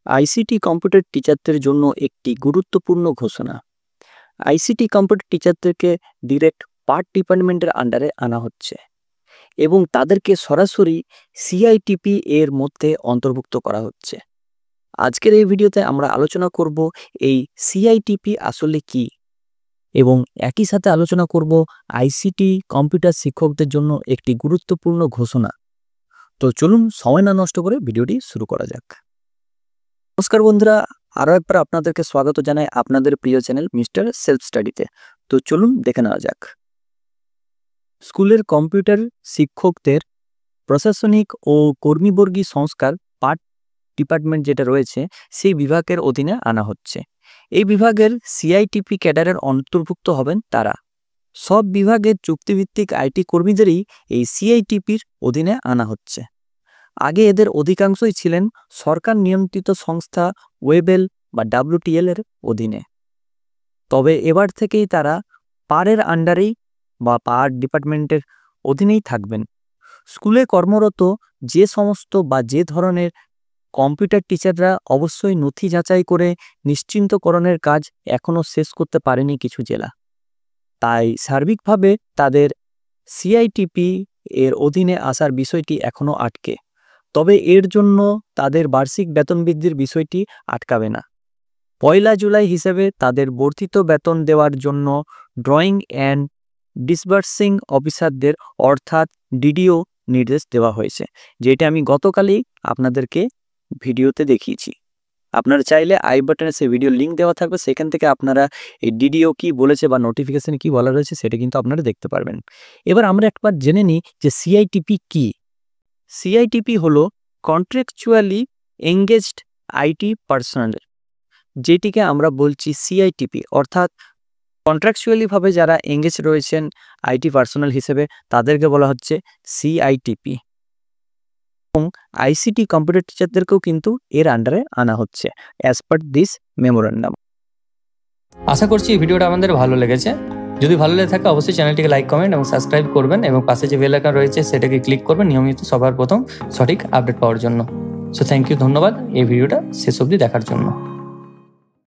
ICT computer টিচারদের জন্য একটি গুরুত্বপূর্ণ ঘোষণা। আইসিটি কম্পিউটার টিচারদেরকে ডিরেক্ট পার্ট ডিপার্টমেন্টের আন্ডারে আনা হচ্ছে এবং তাদেরকে সরাসরি সিআইটিপি এর মধ্যে অন্তর্ভুক্ত করা হচ্ছে। আজকের এই ভিডিওতে আমরা আলোচনা করব এই সিআইটিপি আসলে কি এবং একই সাথে আলোচনা করব আইসিটি কম্পিউটার শিক্ষকদের জন্য একটি গুরুত্বপূর্ণ ঘোষণা। তো চলুন সময় না নষ্ট করে ভিডিওটি শুরু করা যাক। নমস্কার বন্ধুরা, আরও একবার আপনাদেরকে স্বাগত জানাই আপনাদের প্রিয় চ্যানেল মিস্টার সেলফ স্টাডিতে। তো চলুন দেখে নেওয়া যাক। স্কুলের কম্পিউটার শিক্ষকদের প্রশাসনিক ও কর্মীবর্গী সংস্কার পার্ট ডিপার্টমেন্ট যেটা রয়েছে সেই বিভাগের অধীনে আনা হচ্ছে। এই বিভাগের সিআইটিপি ক্যাডারের অন্তর্ভুক্ত হবেন তারা। সব বিভাগের চুক্তিভিত্তিক আইটি কর্মীদেরই এই সিআইটিপির অধীনে আনা হচ্ছে। আগে এদের অধিকাংশই ছিলেন সরকার নিয়ন্ত্রিত সংস্থা ওয়েবেল বা WTL এর অধীনে। তবে এবার থেকেই তারা পারের আন্ডারেই বা পার ডিপার্টমেন্টের অধীনেই থাকবেন। স্কুলে কর্মরত যে সমস্ত বা যে ধরনের কম্পিউটার টিচাররা অবশ্যই নথি যাচাই করে নিশ্চিন্তকরণের কাজ এখনও শেষ করতে পারেনি কিছু জেলা, তাই সার্বিকভাবে তাদের সিআইটিপি এর অধীনে আসার বিষয়টি এখনও আটকে। তবে এর জন্য তাদের বার্ষিক বেতন বৃদ্ধির বিষয়টি আটকাবে না। 1 জুলাই হিসেবে তাদের বর্ধিত বেতন দেওয়ার জন্য ড্রয়িং অ্যান্ড ডিসবার্সিং অফিসারদের অর্থাৎ ডিডিও নির্দেশ দেওয়া হয়েছে, যেটা আমি গতকালই আপনাদেরকে ভিডিওতে দেখিয়েছি। আপনারা চাইলে আই বাটনে সেই ভিডিও লিঙ্ক দেওয়া থাকবে, সেখান থেকে আপনারা এই ডিডিও কি বলেছে বা নোটিফিকেশন কি বলা রয়েছে সেটা কিন্তু আপনারা দেখতে পারবেন। এবার আমরা একবার জেনে নিই যে সিআইটিপি কি। সিআইটিপি হলো কন্ট্রাকচুয়ালি এঙ্গেজড আইটি পার্সোনাল, যেটিকে আমরা বলছি সিআইটিপি, অর্থাৎ কন্ট্রাকচুয়ালিভাবে যারা এঙ্গেজ রয়েছেন আইটি পার্সোনাল হিসেবে তাদেরকে বলা হচ্ছে সিআইটিপি। এবং আইসিটি কম্পিউটার টিচারদেরকেও কিন্তু এর আন্ডারে আনা হচ্ছে অ্যাজ পার দিস মেমোরেন্ডাম। আশা করছি এই ভিডিওটা আমাদের ভালো লেগেছে। যদি ভালো লেগে থাকে অবশ্যই চ্যানেলটিকে লাইক, কমেন্ট এবং সাবস্ক্রাইব করবেন এবং পাশে যে বেল আইকন রয়েছে সেটাকে ক্লিক করবেন নিয়মিত সবার প্রথম সঠিক আপডেট পাওয়ার জন্য। সো থ্যাংক ইউ, ধন্যবাদ এই ভিডিওটা শেষ অবধি দেখার জন্য।